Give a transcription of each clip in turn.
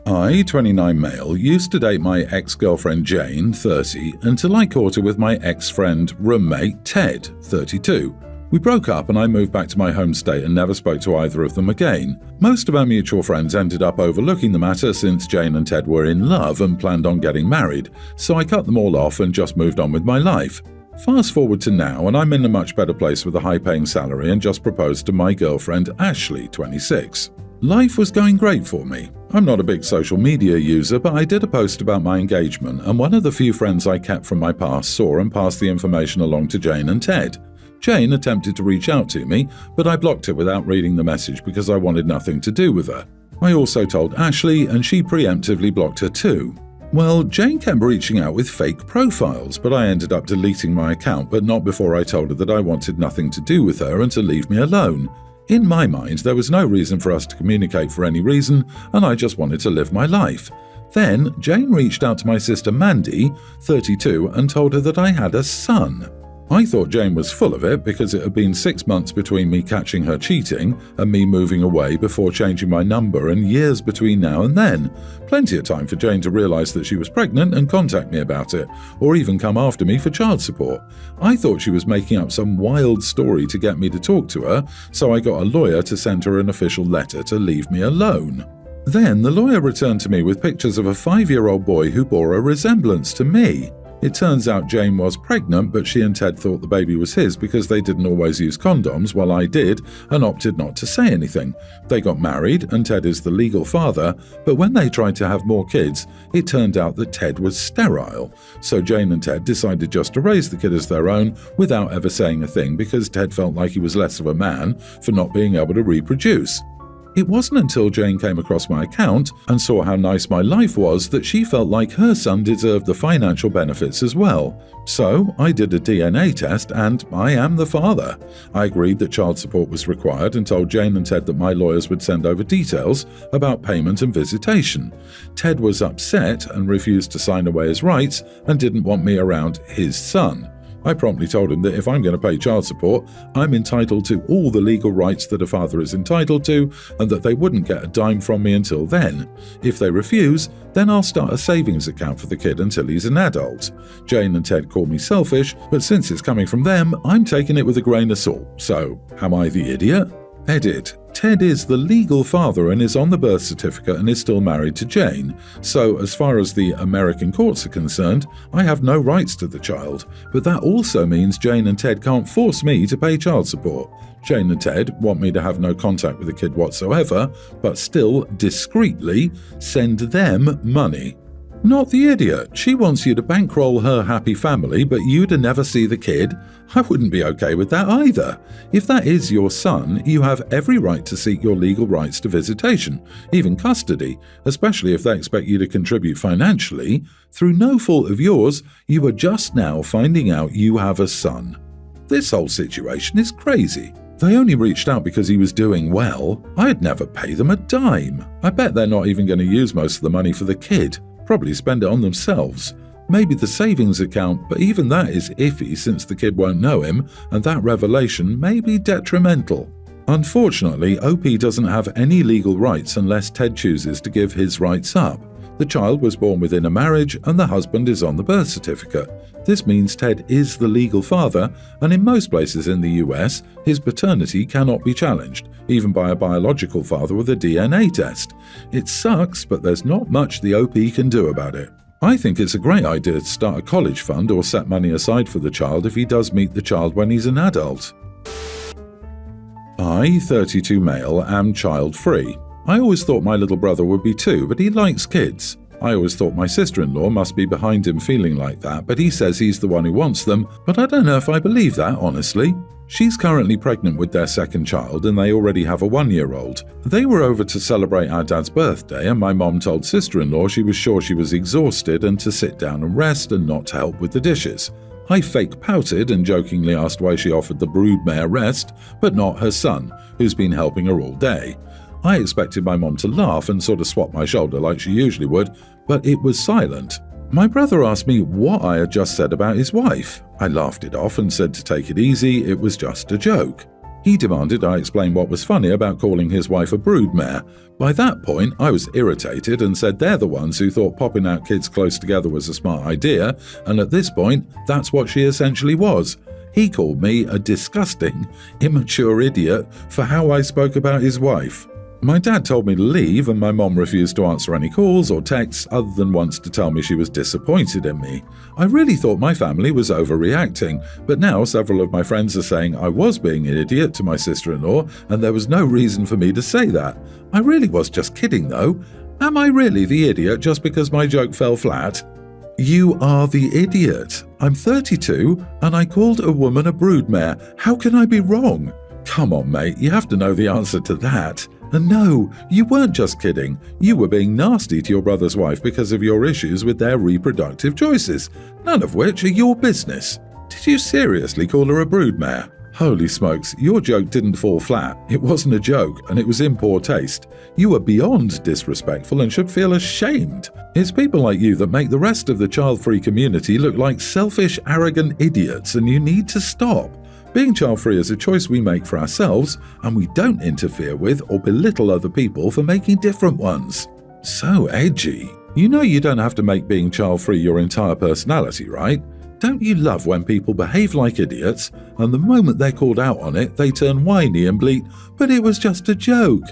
I, 29 male, used to date my ex-girlfriend Jane, 30, until I caught her with my ex-friend roommate Ted, 32. We broke up and I moved back to my home state and never spoke to either of them again. Most of our mutual friends ended up overlooking the matter since Jane and Ted were in love and planned on getting married, so I cut them all off and just moved on with my life. Fast forward to now and I'm in a much better place with a high-paying salary and just proposed to my girlfriend Ashley, 26. Life was going great for me. I'm not a big social media user, but I did a post about my engagement, and one of the few friends I kept from my past saw and passed the information along to Jane and Ted. Jane attempted to reach out to me, but I blocked it without reading the message because I wanted nothing to do with her. I also told Ashley, and she preemptively blocked her too. Well, Jane kept reaching out with fake profiles, but I ended up deleting my account, but not before I told her that I wanted nothing to do with her and to leave me alone. In my mind, there was no reason for us to communicate for any reason, and I just wanted to live my life. Then, Jane reached out to my sister Mandy, 32, and told her that I had a son. I thought Jane was full of it because it had been 6 months between me catching her cheating and me moving away before changing my number, and years between now and then. Plenty of time for Jane to realize that she was pregnant and contact me about it, or even come after me for child support. I thought she was making up some wild story to get me to talk to her, so I got a lawyer to send her an official letter to leave me alone. Then the lawyer returned to me with pictures of a 5-year-old boy who bore a resemblance to me. It turns out Jane was pregnant, but she and Ted thought the baby was his because they didn't always use condoms, while I did, and opted not to say anything. They got married, and Ted is the legal father, but when they tried to have more kids, it turned out that Ted was sterile. So Jane and Ted decided just to raise the kid as their own without ever saying a thing because Ted felt like he was less of a man for not being able to reproduce. It wasn't until Jane came across my account and saw how nice my life was that she felt like her son deserved the financial benefits as well. So I did a DNA test and I am the father. I agreed that child support was required and told Jane and Ted that my lawyers would send over details about payment and visitation. Ted was upset and refused to sign away his rights and didn't want me around his son. I promptly told him that if I'm going to pay child support, I'm entitled to all the legal rights that a father is entitled to, and that they wouldn't get a dime from me until then. If they refuse, then I'll start a savings account for the kid until he's an adult. Jane and Ted call me selfish, but since it's coming from them, I'm taking it with a grain of salt. So, am I the idiot? Edit. Ted is the legal father and is on the birth certificate and is still married to Jane. So, as far as the American courts are concerned, I have no rights to the child. But that also means Jane and Ted can't force me to pay child support. Jane and Ted want me to have no contact with the kid whatsoever, but still, discreetly, send them money. Not the idiot. She wants you to bankroll her happy family, but you to never see the kid? I wouldn't be okay with that either. If that is your son, you have every right to seek your legal rights to visitation, even custody, especially if they expect you to contribute financially. Through no fault of yours, you are just now finding out you have a son. This whole situation is crazy. They only reached out because he was doing well. I'd never pay them a dime. I bet they're not even going to use most of the money for the kid. Probably spend it on themselves. Maybe the savings account, but even that is iffy since the kid won't know him, and that revelation may be detrimental. Unfortunately, OP doesn't have any legal rights unless Ted chooses to give his rights up. The child was born within a marriage and the husband is on the birth certificate. This means Ted is the legal father, and in most places in the US, his paternity cannot be challenged, even by a biological father with a DNA test. It sucks, but there's not much the OP can do about it. I think it's a great idea to start a college fund or set money aside for the child if he does meet the child when he's an adult. I, 32 male, am child-free. I always thought my little brother would be too, but he likes kids. I always thought my sister-in-law must be behind him feeling like that, but he says he's the one who wants them, but I don't know if I believe that, honestly. She's currently pregnant with their second child and they already have a 1-year-old. They were over to celebrate our dad's birthday and my mom told sister-in-law she was sure she was exhausted and to sit down and rest and not to help with the dishes. I fake pouted and jokingly asked why she offered the broodmare rest, but not her son, who's been helping her all day. I expected my mom to laugh and sort of swap my shoulder like she usually would, but it was silent. My brother asked me what I had just said about his wife. I laughed it off and said to take it easy, it was just a joke. He demanded I explain what was funny about calling his wife a broodmare. By that point, I was irritated and said they're the ones who thought popping out kids close together was a smart idea, and at this point, that's what she essentially was. He called me a disgusting, immature idiot for how I spoke about his wife. My dad told me to leave, and my mom refused to answer any calls or texts other than once to tell me she was disappointed in me. I really thought my family was overreacting, but now several of my friends are saying I was being an idiot to my sister-in-law, and there was no reason for me to say that. I really was just kidding though. Am I really the idiot just because my joke fell flat? You are the idiot. I'm 32, and I called a woman a broodmare. How can I be wrong? Come on, mate, you have to know the answer to that. And no, you weren't just kidding. You were being nasty to your brother's wife because of your issues with their reproductive choices, none of which are your business. Did you seriously call her a broodmare? Holy smokes, your joke didn't fall flat. It wasn't a joke, and it was in poor taste. You were beyond disrespectful and should feel ashamed. It's people like you that make the rest of the child-free community look like selfish, arrogant idiots, and you need to stop. Being child-free is a choice we make for ourselves, and we don't interfere with or belittle other people for making different ones. So edgy. You know you don't have to make being child-free your entire personality, right? Don't you love when people behave like idiots, and the moment they're called out on it, they turn whiny and bleat, "But it was just a joke."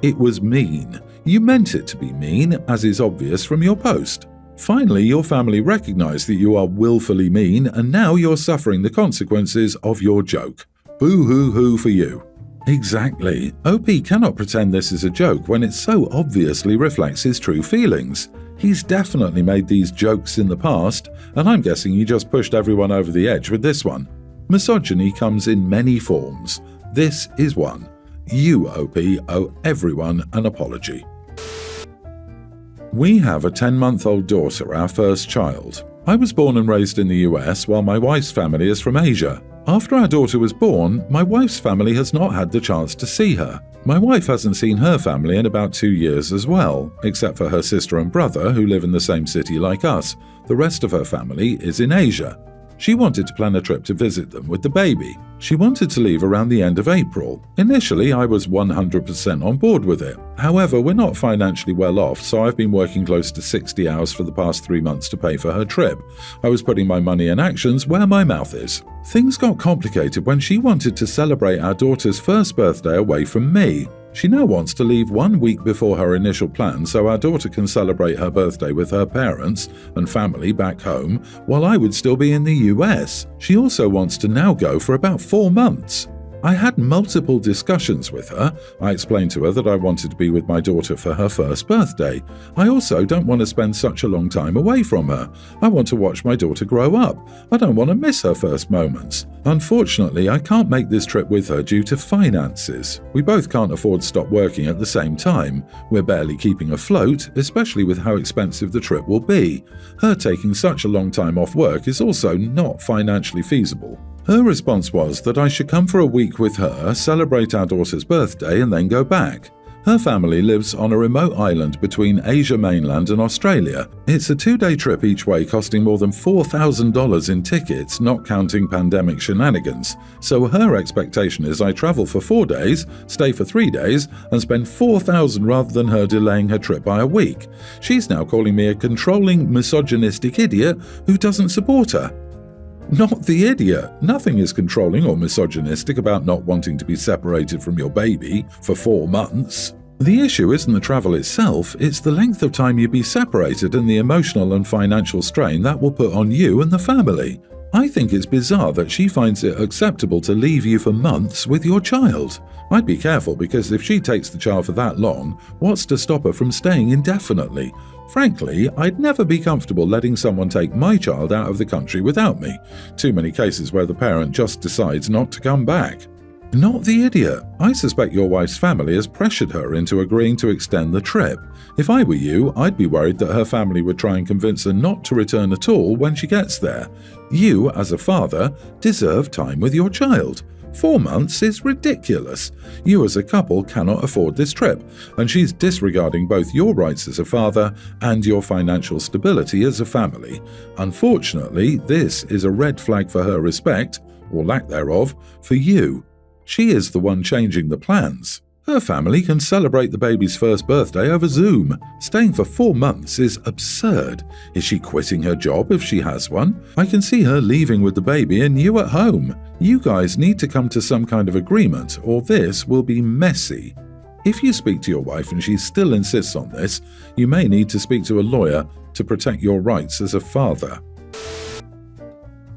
It was mean. You meant it to be mean, as is obvious from your post. Finally, your family recognise that you are willfully mean, and now you're suffering the consequences of your joke. Boo-hoo-hoo for you. Exactly. OP cannot pretend this is a joke when it so obviously reflects his true feelings. He's definitely made these jokes in the past, and I'm guessing he just pushed everyone over the edge with this one. Misogyny comes in many forms. This is one. You, OP, owe everyone an apology. We have a 10-month-old daughter, our first child. I was born and raised in the US, while my wife's family is from Asia. After our daughter was born, my wife's family has not had the chance to see her. My wife hasn't seen her family in about 2 years as well, except for her sister and brother who live in the same city like us. The rest of her family is in Asia. She wanted to plan a trip to visit them with the baby. She wanted to leave around the end of April. Initially, I was 100% on board with it. However, we're not financially well off, so I've been working close to 60 hours for the past 3 months to pay for her trip. I was putting my money and actions where my mouth is. Things got complicated when she wanted to celebrate our daughter's first birthday away from me. She now wants to leave 1 week before her initial plan so our daughter can celebrate her birthday with her parents and family back home while I would still be in the US. She also wants to now go for about 4 months. I had multiple discussions with her. I explained to her that I wanted to be with my daughter for her first birthday. I also don't want to spend such a long time away from her. I want to watch my daughter grow up. I don't want to miss her first moments. Unfortunately, I can't make this trip with her due to finances. We both can't afford to stop working at the same time. We're barely keeping afloat, especially with how expensive the trip will be. Her taking such a long time off work is also not financially feasible. Her response was that I should come for a week with her, celebrate our daughter's birthday, and then go back. Her family lives on a remote island between Asia mainland and Australia. It's a 2-day trip each way costing more than $4,000 in tickets, not counting pandemic shenanigans. So her expectation is I travel for 4 days, stay for 3 days, and spend $4,000 rather than her delaying her trip by a week. She's now calling me a controlling, misogynistic idiot who doesn't support her. Not the idiot. Nothing is controlling or misogynistic about not wanting to be separated from your baby for 4 months. The issue isn't the travel itself, it's the length of time you'd be separated and the emotional and financial strain that will put on you and the family. I think it's bizarre that she finds it acceptable to leave you for months with your child. I'd be careful because if she takes the child for that long, what's to stop her from staying indefinitely? Frankly, I'd never be comfortable letting someone take my child out of the country without me. Too many cases where the parent just decides not to come back. Not the idiot. I suspect your wife's family has pressured her into agreeing to extend the trip. If I were you, I'd be worried that her family would try and convince her not to return at all when she gets there. You, as a father, deserve time with your child. 4 months is ridiculous. You as a couple cannot afford this trip, and she's disregarding both your rights as a father and your financial stability as a family. Unfortunately, this is a red flag for her respect, or lack thereof, for you. She is the one changing the plans. Her family can celebrate the baby's first birthday over Zoom. Staying for 4 months is absurd. Is she quitting her job if she has one? I can see her leaving with the baby and you at home. You guys need to come to some kind of agreement, or this will be messy. If you speak to your wife and she still insists on this, you may need to speak to a lawyer to protect your rights as a father.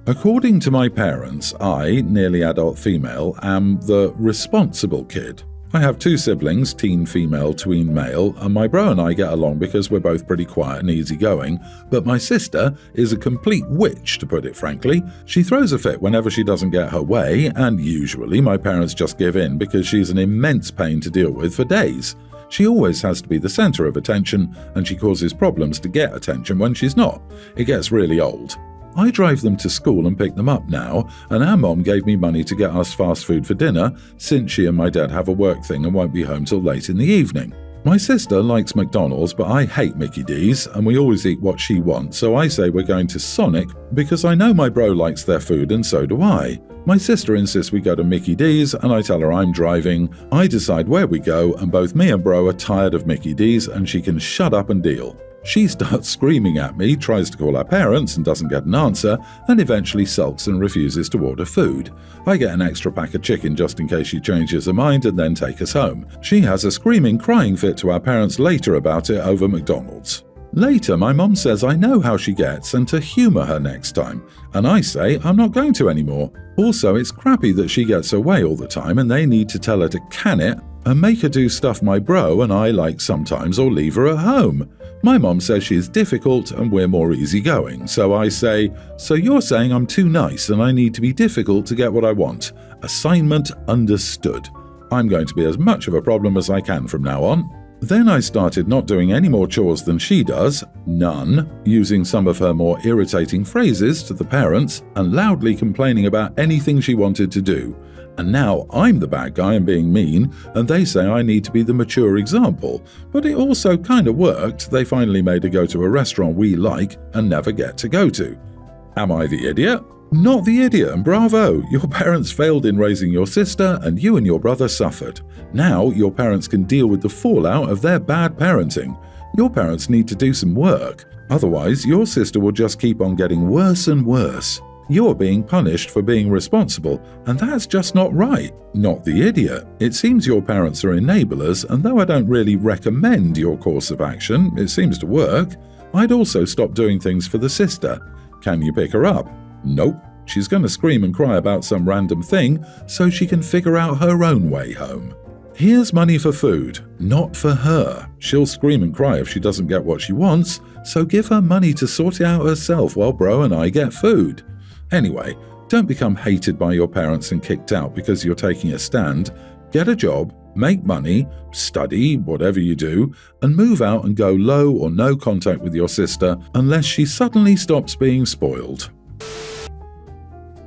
According to my parents, I, nearly adult female, am the responsible kid. I have 2 siblings, teen female, tween male, and my bro and I get along because we're both pretty quiet and easygoing, but my sister is a complete witch, to put it frankly. She throws a fit whenever she doesn't get her way, and usually my parents just give in because she's an immense pain to deal with for days. She always has to be the center of attention, and she causes problems to get attention when she's not. It gets really old. I drive them to school and pick them up now, and our mom gave me money to get us fast food for dinner since she and my dad have a work thing and won't be home till late in the evening. My sister likes McDonald's, but I hate Mickey D's, and we always eat what she wants, so I say we're going to Sonic because I know my bro likes their food and so do I. My sister insists we go to Mickey D's, and I tell her I'm driving. I decide where we go, and both me and bro are tired of Mickey D's, and she can shut up and deal. She starts screaming at me, tries to call our parents and doesn't get an answer, and eventually sulks and refuses to order food. I get an extra pack of chicken just in case she changes her mind and then take us home. She has a screaming, crying fit to our parents later about it over McDonald's. Later, my mom says I know how she gets and to humour her next time, and I say I'm not going to anymore. Also, it's crappy that she gets away all the time and they need to tell her to can it and make her do stuff my bro and I like sometimes or leave her at home. My mom says she's difficult and we're more easygoing, so I say, so you're saying I'm too nice and I need to be difficult to get what I want. Assignment understood. I'm going to be as much of a problem as I can from now on. Then I started not doing any more chores than she does, none, using some of her more irritating phrases to the parents and loudly complaining about anything she wanted to do. And now I'm the bad guy and being mean, and they say I need to be the mature example. But it also kind of worked. They finally made her go to a restaurant we like and never get to go to. Am I the idiot? Not the idiot, and bravo! Your parents failed in raising your sister, and you and your brother suffered. Now your parents can deal with the fallout of their bad parenting. Your parents need to do some work. Otherwise, your sister will just keep on getting worse and worse. You're being punished for being responsible, and that's just not right. Not the idiot. It seems your parents are enablers, and though I don't really recommend your course of action, it seems to work. I'd also stop doing things for the sister. Can you pick her up? Nope. She's going to scream and cry about some random thing so she can figure out her own way home. Here's money for food, not for her. She'll scream and cry if she doesn't get what she wants, so give her money to sort it out herself while bro and I get food. Anyway, don't become hated by your parents and kicked out because you're taking a stand. Get a job, make money, study, whatever you do, and move out and go low or no contact with your sister unless she suddenly stops being spoiled.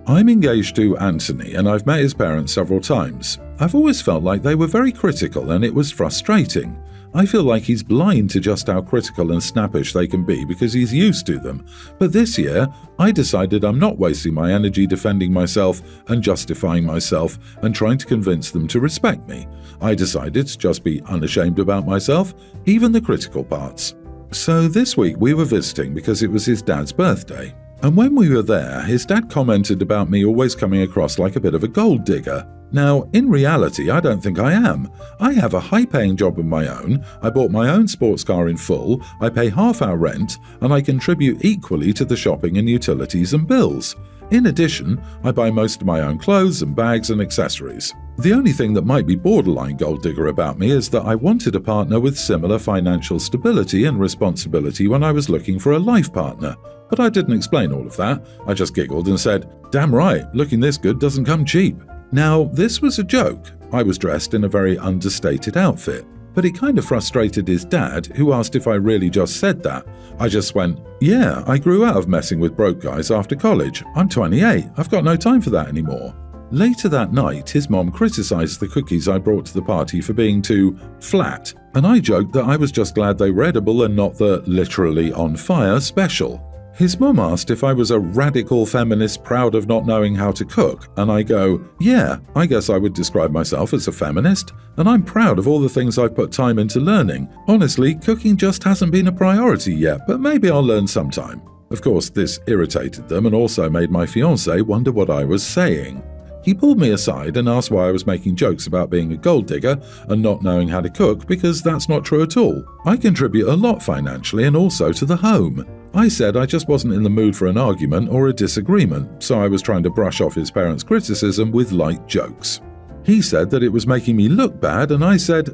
I'm engaged to Anthony and I've met his parents several times. I've always felt like they were very critical and it was frustrating. I feel like he's blind to just how critical and snappish they can be because he's used to them. But this year, I decided I'm not wasting my energy defending myself and justifying myself and trying to convince them to respect me. I decided to just be unashamed about myself, even the critical parts. So this week we were visiting because it was his dad's birthday. And when we were there, his dad commented about me always coming across like a bit of a gold digger. Now, in reality, I don't think I am. I have a high-paying job of my own, I bought my own sports car in full, I pay half our rent, and I contribute equally to the shopping and utilities and bills. In addition, I buy most of my own clothes and bags and accessories. The only thing that might be borderline gold digger about me is that I wanted a partner with similar financial stability and responsibility when I was looking for a life partner. But I didn't explain all of that. I just giggled and said, "Damn right, looking this good doesn't come cheap." Now, this was a joke. I was dressed in a very understated outfit. But it kind of frustrated his dad, who asked if I really just said that. I just went, "Yeah, I grew out of messing with broke guys after college. I'm 28, I've got no time for that anymore." Later that night, his mom criticized the cookies I brought to the party for being too flat, and I joked that I was just glad they were edible and not the literally on fire special. His mum asked if I was a radical feminist proud of not knowing how to cook, and I go, yeah, I guess I would describe myself as a feminist, and I'm proud of all the things I've put time into learning. Honestly, cooking just hasn't been a priority yet, but maybe I'll learn sometime. Of course, this irritated them and also made my fiancé wonder what I was saying. He pulled me aside and asked why I was making jokes about being a gold digger and not knowing how to cook, because that's not true at all. I contribute a lot financially and also to the home. I said I just wasn't in the mood for an argument or a disagreement, so I was trying to brush off his parents' criticism with light jokes. He said that it was making me look bad, and I said,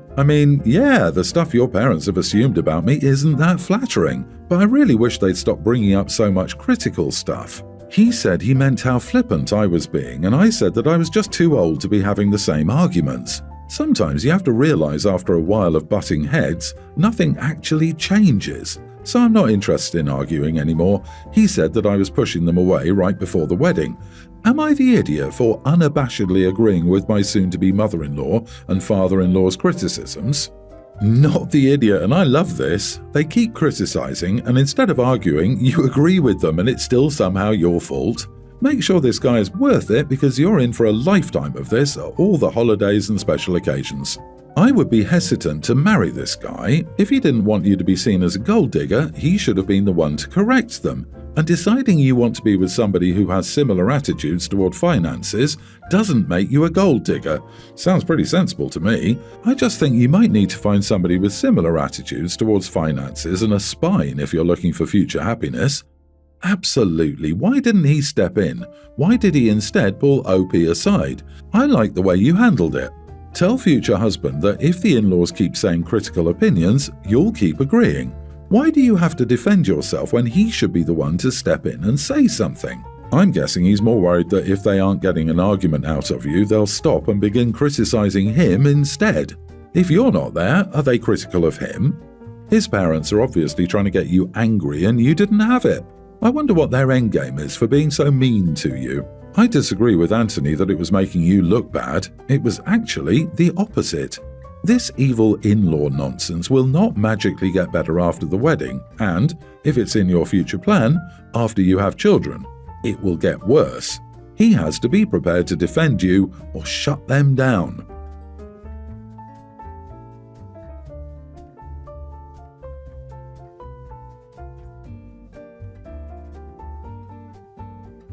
yeah, the stuff your parents have assumed about me isn't that flattering, but I really wish they'd stop bringing up so much critical stuff. He said he meant how flippant I was being, and I said that I was just too old to be having the same arguments. Sometimes you have to realize after a while of butting heads, nothing actually changes. So I'm not interested in arguing anymore. He said that I was pushing them away right before the wedding. Am I the idiot for unabashedly agreeing with my soon-to-be mother-in-law and father-in-law's criticisms? Not the idiot, and I love this. They keep criticizing, and instead of arguing, you agree with them and it's still somehow your fault. Make sure this guy is worth it, because you're in for a lifetime of this at all the holidays and special occasions. I would be hesitant to marry this guy. If he didn't want you to be seen as a gold digger, he should have been the one to correct them. And deciding you want to be with somebody who has similar attitudes toward finances doesn't make you a gold digger. Sounds pretty sensible to me. I just think you might need to find somebody with similar attitudes towards finances and a spine if you're looking for future happiness. Absolutely. Why didn't he step in? Why did he instead pull OP aside? I like the way you handled it. Tell future husband that if the in-laws keep saying critical opinions, you'll keep agreeing. Why do you have to defend yourself when he should be the one to step in and say something? I'm guessing he's more worried that if they aren't getting an argument out of you, they'll stop and begin criticizing him instead. If you're not there, are they critical of him? His parents are obviously trying to get you angry and you didn't have it. I wonder what their endgame is for being so mean to you. I disagree with Anthony that it was making you look bad. It was actually the opposite. This evil in-law nonsense will not magically get better after the wedding, and, if it's in your future plan, after you have children. It will get worse. He has to be prepared to defend you or shut them down.